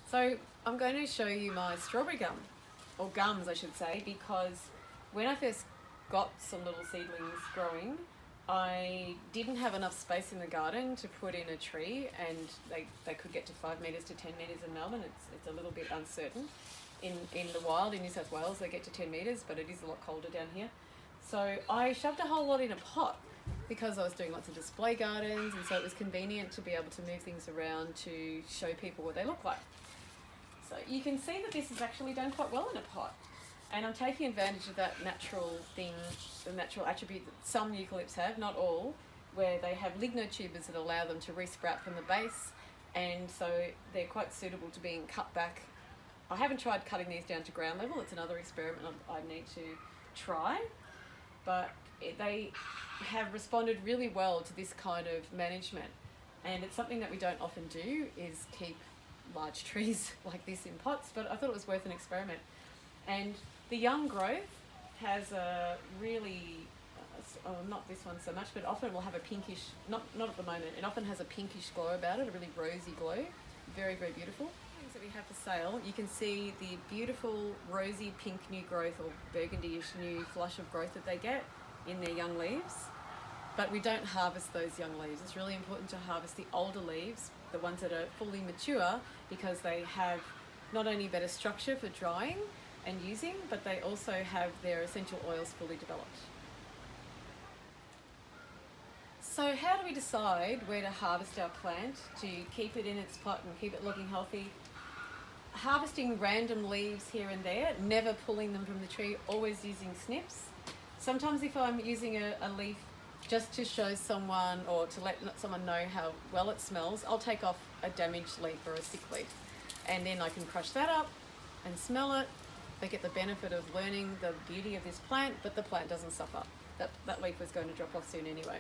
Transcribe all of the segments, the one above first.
So I'm going to show you my strawberry gum, or gums I should say, because when I first got some little seedlings growing, I didn't have enough space in the garden to put in a tree, and they could get to 5 metres to 10 metres in Melbourne. It's a little bit uncertain. In the wild, in New South Wales, they get to 10 metres, but it is a lot colder down here. So I shoved a whole lot in a pot because I was doing lots of display gardens, and so it was convenient to be able to move things around to show people what they look like. So you can see that this has actually done quite well in a pot. And I'm taking advantage of that natural thing, the natural attribute that some eucalypts have, not all, where they have lignotubers that allow them to resprout from the base, and so they're quite suitable to being cut back. I haven't tried cutting these down to ground level. It's another experiment I need to try, but they have responded really well to this kind of management, and it's something that we don't often do, is keep large trees like this in pots, but I thought it was worth an experiment. And the young growth has a really, not this one so much, but often will have a pinkish, not at the moment, it often has a pinkish glow about it, a really rosy glow. Very, very beautiful. Things that we have for sale, you can see the beautiful rosy pink new growth, or burgundy-ish new flush of growth that they get in their young leaves. But we don't harvest those young leaves. It's really important to harvest the older leaves, the ones that are fully mature, because they have not only better structure for drying and using, but they also have their essential oils fully developed. So how do we decide where to harvest our plant to keep it in its pot and keep it looking healthy? Harvesting random leaves here and there, never pulling them from the tree, always using snips. Sometimes if I'm using a leaf just to show someone, or to let someone know how well it smells, I'll take off a damaged leaf or a sick leaf, and then I can crush that up and smell it. They get the benefit of learning the beauty of this plant, but the plant doesn't suffer. That leaf was going to drop off soon anyway.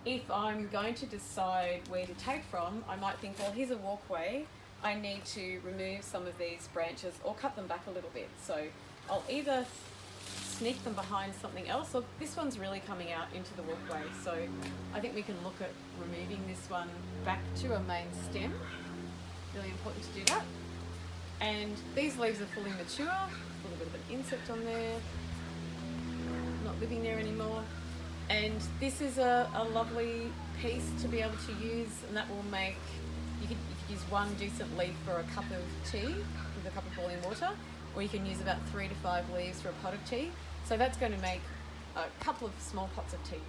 If I'm going to decide where to take from, I might think, well, here's a walkway. I need to remove some of these branches or cut them back a little bit. So I'll either sneak them behind something else, or this one's really coming out into the walkway. So I think we can look at removing this one back to a main stem. Really important to do that. And these leaves are fully mature, a little bit of an insect on there, not living there anymore. And this is a lovely piece to be able to use, and that will make, you could use one decent leaf for a cup of tea with a cup of boiling water, or you can use about 3 to 5 leaves for a pot of tea. So that's going to make a couple of small pots of tea.